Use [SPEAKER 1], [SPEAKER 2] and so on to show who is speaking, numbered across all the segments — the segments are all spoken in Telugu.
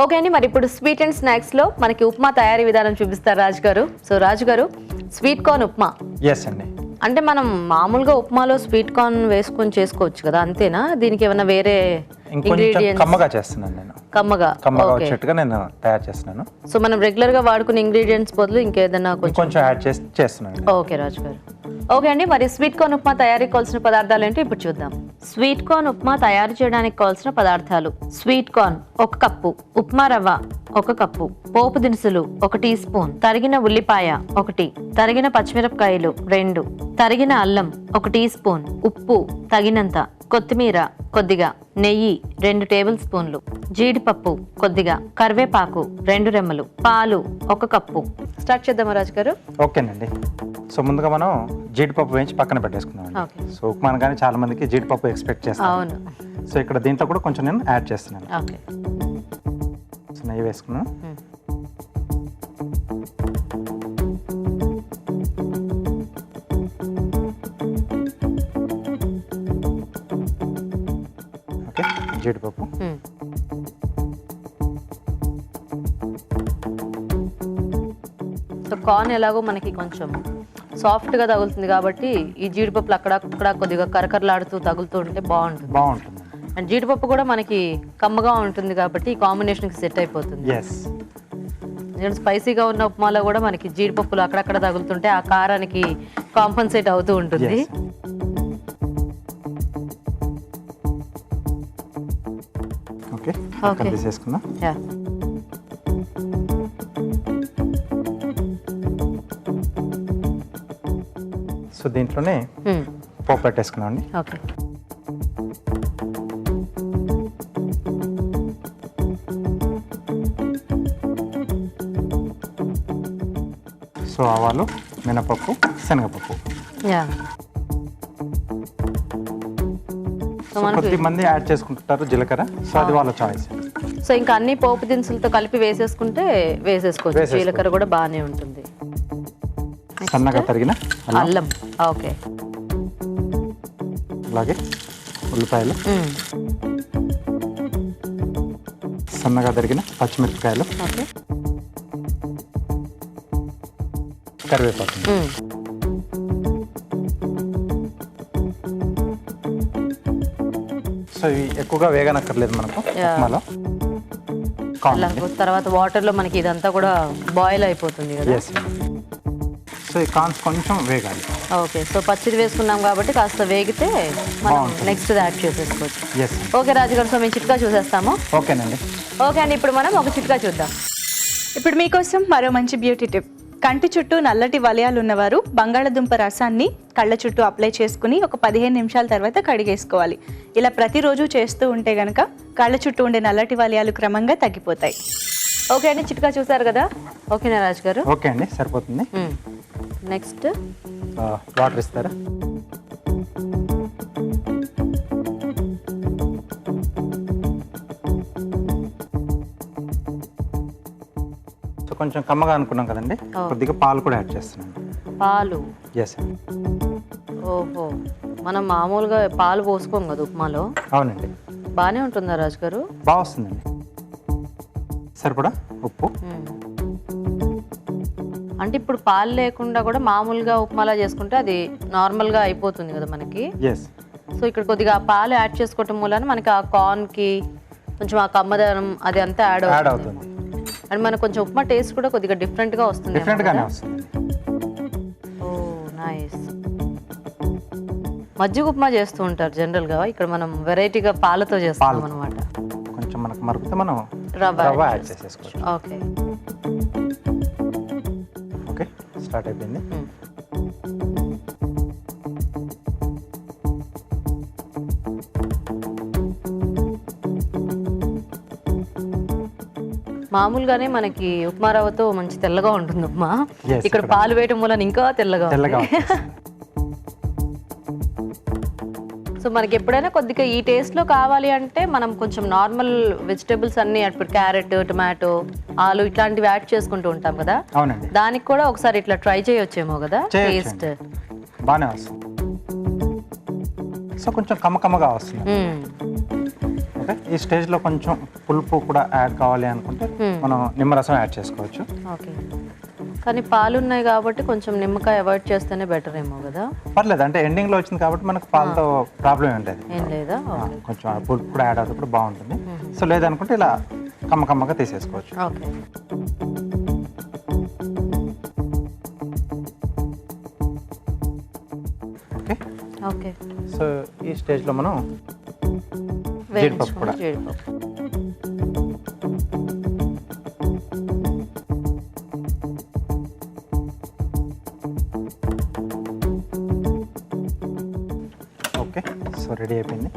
[SPEAKER 1] ఓకే అండి, మరి ఇప్పుడు స్వీట్ అండ్ స్నాక్స్ లో మనకి ఉప్మా తయారీ విధానం చూపిస్తారు రాజు గారు. సో రాజు గారు, స్వీట్ కార్న్ ఉప్మా.
[SPEAKER 2] ఎస్ అండి.
[SPEAKER 1] అంటే మనం మామూలుగా ఉప్మాలో స్వీట్ కార్న్ వేసుకొని చేసుకోవచ్చు కదా, అంతేనా? దీనికి ఏమైనా వేరే ఇంగ్రీడియంట్స్?
[SPEAKER 2] కమ్మగా చేస్తున్నాను నేను.
[SPEAKER 1] కమ్మగా
[SPEAKER 2] వచ్చేట్టుగా నేను తయారు చేస్తున్నాను.
[SPEAKER 1] సో మనం రెగ్యులర్ గా వాడుకునే ఇంగ్రీడియంట్స్ బదులు ఇంకేదైనా
[SPEAKER 2] కొంచెం యాడ్ చేసి చేస్తున్నాను.
[SPEAKER 1] ఓకే రాజు గారు. ఓకే అండి, మరి స్వీట్ కార్న్ ఉప్మా తయారీకి కావాల్సిన పదార్థాలు ఏంటో ఇప్పుడు చూద్దాం. స్వీట్ కార్న్ ఉప్మా తయారు చేయడానికి కావాల్సిన పదార్థాలు: స్వీట్ కార్న్ 1 కప్పు, ఉప్మా రవ్వ 1 కప్పు, పోపు దినుసులు 1 టీ స్పూన్, తరిగిన ఉల్లిపాయ 1, తరిగిన పచ్చిమిరపకాయలు 2, తరిగిన అల్లం 1 టీ స్పూన్, ఉప్పు తగినంత, కొత్తిమీర కొద్దిగా, నెయ్యి 2 టేబుల్ స్పూన్లు, జీడిపప్పు కొద్దిగా, కరివేపాకు 2 రెమ్మలు, పాలు 1 కప్పు. స్టార్ట్ చేద్దామా రాజు గారు?
[SPEAKER 2] ఓకేనండి. సో ముందుగా మనం జీడిపప్పు వేయించి పక్కన పెట్టేసుకున్నాం. సో ఉప్మా కానీ చాలా మందికి జీడిపప్పు ఎక్స్పెక్ట్ చేస్తాం.
[SPEAKER 1] అవును.
[SPEAKER 2] సో ఇక్కడ దీంట్లో కూడా కొంచెం నేను యాడ్ చేస్తున్నాను.
[SPEAKER 1] ఓకే.
[SPEAKER 2] సో నెయ్యి వేసుకున్నాను. ఓకే, జీడిపప్పు.
[SPEAKER 1] సో కార్న్ ఎలాగో మనకి కొంచెం సాఫ్ట్గా తగులుతుంది కాబట్టి ఈ జీడిపప్పులు అక్కడ కొద్దిగా కరకరలాడుతూ తగులుతూ ఉంటే బాగుంటుంది. అండ్ జీడిపప్పు కూడా మనకి కమ్మగా ఉంటుంది కాబట్టి ఈ కాంబినేషన్కి సెట్ అయిపోతుంది. స్పైసీగా ఉన్న ఉప్మాలో కూడా మనకి జీడిపప్పులు అక్కడక్కడ తగులుతుంటే ఆ కారానికి కాంపన్సేట్ అవుతూ ఉంటుంది.
[SPEAKER 2] ఓకే, తీసేసుకుందాం. సో దీంట్లోనే పోపు పెట్టేసుకున్నాం అండి.
[SPEAKER 1] ఓకే.
[SPEAKER 2] సో ఆవాలు, మినపప్పు, శనగపప్పు. కొద్దిమంది యాడ్ చేసుకుంటారు జీలకర్ర. సో అది వాళ్ళ చాయిస్.
[SPEAKER 1] సో ఇంకా అన్ని పోపు దినుసులతో కలిపి వేసేసుకుంటే వేసేసుకోవచ్చు. జీలకర్ర కూడా బాగానే ఉంటుంది.
[SPEAKER 2] సన్నగా తరిగిన
[SPEAKER 1] అల్లం. ఓకే.
[SPEAKER 2] అలాగే ఉల్లిపాయలు, సన్నగా తరిగిన పచ్చిమిరపకాయలు, కరివేపాకు. సో ఇవి ఎక్కువగా వేగనక్కర్లేదు మనకు ఉప్మాలో.
[SPEAKER 1] తర్వాత వాటర్ లో మనకి ఇదంతా కూడా బాయిల్ అయిపోతుంది కదా.
[SPEAKER 2] సో ఈ కార్న్స్ కొంచెం వేగాలి.
[SPEAKER 1] ఓకే. సో పచ్చిది వేసుకున్నాం కాబట్టి కాస్త వేగితే మనం నెక్స్ట్ యాడ్ చేసేసుకోవచ్చు. ఓకే రాజు గారు, సో మేము చిట్కా చూసేస్తాము.
[SPEAKER 2] ఓకేనండి.
[SPEAKER 1] ఓకే అండి, ఇప్పుడు మనం ఒక చిట్కా చూద్దాం.
[SPEAKER 3] ఇప్పుడు మీకోసం మరో మంచి బ్యూటీ టిప్. కంటి చుట్టూ నల్లటి వలయాలు ఉన్నవారు బంగాళదుంప రసాన్ని కళ్ళ చుట్టూ అప్లై చేసుకుని ఒక 15 నిమిషాల తర్వాత కడిగేసుకోవాలి. ఇలా ప్రతిరోజు చేస్తూ ఉంటే గనక కళ్ళ చుట్టూ ఉండే నల్లటి వలయాలు క్రమంగా తగ్గిపోతాయి.
[SPEAKER 1] ఓకే అండి, చిట్కా చూసారు కదా. ఓకేనా రాజు గారు?
[SPEAKER 2] ఓకే అండి, సరిపోతుంది.
[SPEAKER 1] నెక్స్ట్
[SPEAKER 2] వాటర్ ఇస్తారా? సో కొంచెం కమ్మగా అనుకున్నాం కదండి, కొద్దిగా పాలు కూడా యాడ్ చేస్తున్నాం.
[SPEAKER 1] పాలు?
[SPEAKER 2] ఎస్.
[SPEAKER 1] ఓహో, మనం మామూలుగా పాలు పోసుకోం కదా ఉప్మాలో.
[SPEAKER 2] అవునండి.
[SPEAKER 1] బాగానే ఉంటుందా రాజు గారు?
[SPEAKER 2] బాగా వస్తుందండి. సరిపడా ఉప్పు.
[SPEAKER 1] అంటే ఇప్పుడు పాలు లేకుండా కూడా మామూలుగా ఉప్మాలా చేసుకుంటే అది నార్మల్గా అయిపోతుంది కదా మనకి. సో ఇక్కడ కొద్దిగా పాలు యాడ్ చేసుకోవటం మూలన మనకి ఆ కార్న్కి కొంచెం ఆ కమ్మదనం అది అంతా యాడ్ అవుతుంది. అండ్ మనకు కొంచెం ఉప్మా టేస్ట్ కూడా కొద్దిగా డిఫరెంట్గా వస్తుంది. ఓ నైస్. మజ్జిగ ఉప్మా చేస్తూ ఉంటారు జనరల్గా, ఇక్కడ మనం వెరైటీగా పాలతో చేస్తాం అనమాట.
[SPEAKER 2] కొంచెం మనకు మరుగుతే మనం
[SPEAKER 1] రవ్వ
[SPEAKER 2] యాడ్ చేసేసుకోవచ్చు.
[SPEAKER 1] ఓకే.
[SPEAKER 2] ఓకే, స్టార్ట్ అయిపోయింది.
[SPEAKER 1] మామూలుగానే మనకి ఉప్మా రవ్వతో మంచి తెల్లగా ఉంటుంది ఉప్మా. ఇక్కడ పాలు వేయటం మూలన ఇంకా తెల్లగా. సో మనకి ఎప్పుడైనా కొద్దిగా ఈ టేస్ట్లో కావాలి అంటే మనం కొంచెం నార్మల్ వెజిటేబుల్స్ అన్ని ఇప్పుడు క్యారెట్, టొమాటో, ఆలు ఇట్లాంటివి యాడ్ చేసుకుంటూ ఉంటాం కదా. దానికి కూడా ఒకసారి ఇట్లా ట్రై చేయొచ్చేమో కదా టేస్ట్.
[SPEAKER 2] బాగానే వస్తుంది. సో కొంచెం కమ్మగా వస్తుంది. ఓకే, ఈ స్టేజ్లో కొంచెం పులుపు కూడా యాడ్ కావాలి అనుకుంటే మనం నిమ్మరసం యాడ్ చేసుకోవచ్చు.
[SPEAKER 1] ఓకే, కానీ పాలు ఉన్నాయి కాబట్టి కొంచెం నిమ్మకాయ అవాయిడ్ చేస్తేనే బెటర్ ఏమో కదా.
[SPEAKER 2] పర్లేదు, అంటే ఎండింగ్లో వచ్చింది కాబట్టి మనకు పాలతో ప్రాబ్లం ఉంటుంది.
[SPEAKER 1] ఏం లేదా?
[SPEAKER 2] కొంచెం పులుపు కూడా యాడ్ అవుతుంది కూడా బాగుంటుంది. సో లేదనుకుంటే ఇలా కమ్మగా తీసేసుకోవచ్చు.
[SPEAKER 1] Okay,
[SPEAKER 2] okay
[SPEAKER 1] okay.
[SPEAKER 2] సో ఈ స్టేజ్లో మనం జీడిపప్పు కూడా
[SPEAKER 1] జీడిపప్పు.
[SPEAKER 2] ఓకే, సో రెడీ అయిపోయింది.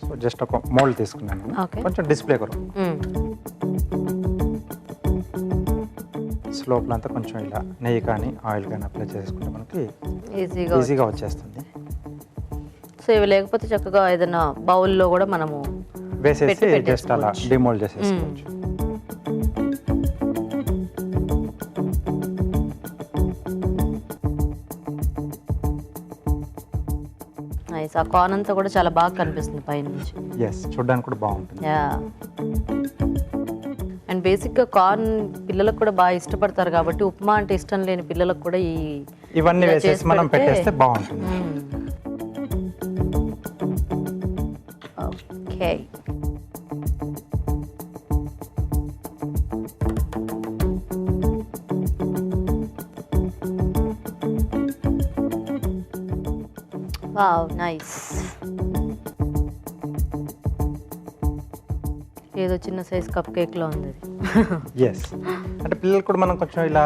[SPEAKER 2] సో జస్ట్ ఒక మోల్డ్ తీసుకున్నాను,
[SPEAKER 1] Okay.
[SPEAKER 2] కొంచెం డిస్ప్లే కొరకు. లోపల అంతా కొంచెం ఇలా నెయ్యి కానీ ఆయిల్ కానీ అప్లై చేసుకుంటే మనకి ఈజీగా వచ్చేస్తుంది.
[SPEAKER 1] సో ఇవి లేకపోతే చక్కగా ఏదైనా బౌల్లో కూడా మనము
[SPEAKER 2] వేసేసి జస్ట్ అలా డిమోల్డ్ చేసేసుకోవచ్చు.
[SPEAKER 1] నైస్. ఆ కార్న్ అంతా కూడా చాలా బాగా కనిపిస్తుంది పైనుంచి.
[SPEAKER 2] ఎస్, చూడడానికి కూడా బాగుంటుంది.
[SPEAKER 1] యా, అండ్ బేసిక్గా కార్న్ పిల్లలకు కూడా బాగా ఇష్టపడతారు కాబట్టి ఉప్మా అంటే ఇష్టం లేని పిల్లలకు కూడా
[SPEAKER 2] ఇవన్నీ వేసేసి మనం పెట్టేస్తే బాగుంటుంది.
[SPEAKER 1] Okay, wow, nice. ఏదో చిన్న సైజ్ కప్ కేక్లో ఉంది అది.
[SPEAKER 2] ఎస్, అంటే పిల్లలు కూడా మనం కొంచెం ఇలా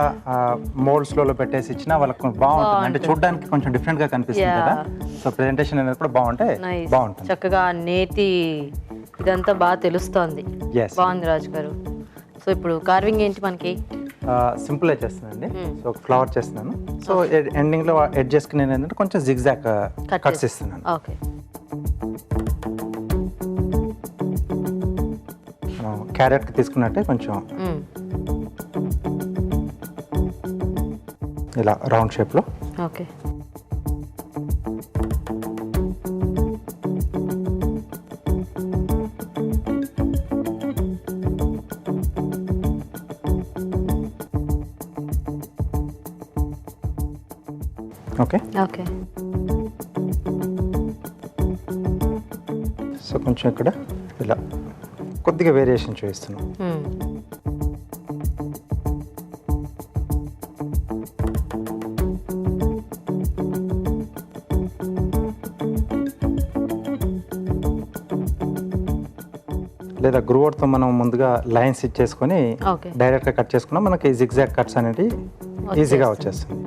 [SPEAKER 2] మోల్డ్స్లో పెట్టేసి ఇచ్చినా వాళ్ళకి బాగుంటుంది. అంటే చూడడానికి కొంచెం డిఫరెంట్గా కనిపిస్తుంది కదా. సో ప్రెజెంటేషన్ అనేది కూడా బాగుంటే బాగుంటుంది.
[SPEAKER 1] చక్కగా నేతి ఇదంతా బాగా తెలుస్తోంది.
[SPEAKER 2] Yes.
[SPEAKER 1] బాగుంది రాజు గారు. సో ఇప్పుడు కార్వింగ్ ఏంటి మనకి?
[SPEAKER 2] సింపుల్గా చేస్తున్నానండి. సో ఒక ఫ్లవర్ చేస్తున్నాను. సో ఎండింగ్లో ఎడ్జెస్కి నేను ఏంటంటే కొంచెం జిగ్జాగ్ కట్స్ ఇస్తున్నాను.
[SPEAKER 1] ఓకే,
[SPEAKER 2] క్యారెట్కి తీసుకున్నట్టే కొంచెం ఇలా రౌండ్ షేప్లో.
[SPEAKER 1] Okay,
[SPEAKER 2] okay
[SPEAKER 1] okay.
[SPEAKER 2] సో కొంచెం ఇక్కడ ఇలా కొద్దిగా వేరియేషన్ చూపిస్తున్నాం. లేదా గ్రూవర్తో మనం ముందుగా లైన్స్ ఇచ్చేసుకొని డైరెక్ట్గా కట్ చేసుకున్నా మనకి జిగ్జాగ్ కట్స్ అనేవి ఈజీగా వచ్చేస్తుంది.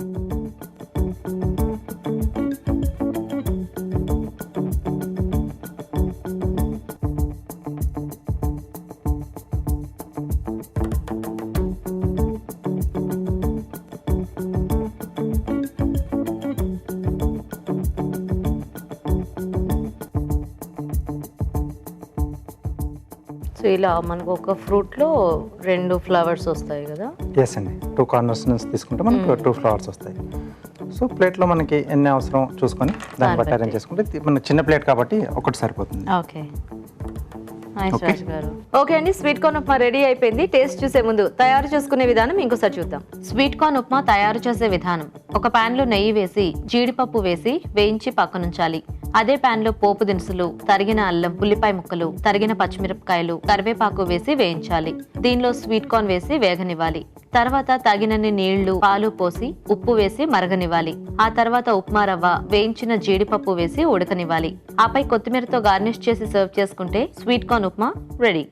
[SPEAKER 1] సో ఇలా మనకు ఒక ఫ్రూట్లో 2 ఫ్లవర్స్ వస్తాయి కదా.
[SPEAKER 2] ఎస్ అండి, 2 కార్నర్స్ నుంచి తీసుకుంటే మనకు 2 ఫ్లవర్స్ వస్తాయి. సో ప్లేట్లో మనకి ఎన్ని అవసరం చూసుకొని దాన్ని బట్టి అరేంజ్ చేసుకుంటే మనకి చిన్న ప్లేట్ కాబట్టి ఒకటి సరిపోతుంది.
[SPEAKER 1] ఓకే, నైస్ రాజు గారు. ఓకే అండి, స్వీట్ కార్న్ ఉప్మా రెడీ అయిపోయింది. టేస్ట్ చూసే ముందు తయారు చేసుకునే విధానం ఇంకోసారి చూద్దాం. స్వీట్ కార్న్ ఉప్మా తయారు చేసే విధానం: ఒక పాన్ లో నెయ్యి వేసి జీడిపప్పు వేసి వేయించి పక్కనుంచాలి. అదే పాన్ లో పోపు దినుసులు, తరిగిన అల్లం, ఉల్లిపాయ ముక్కలు, తరిగిన పచ్చిమిరపకాయలు, కరివేపాకు వేసి వేయించాలి. దీనిలో స్వీట్ కార్న్ వేసి వేగనివ్వాలి. తర్వాత తగినన్ని నీళ్లు, పాలు పోసి ఉప్పు వేసి మరగనివ్వాలి. ఆ తర్వాత ఉప్మా రవ్వ, వేయించిన జీడిపప్పు వేసి ఉడకనివ్వాలి. ఆపై కొత్తిమీరతో గార్నిష్ చేసి సర్వ్ చేసుకుంటే స్వీట్ కార్న్ ఉప్మా రెడీ.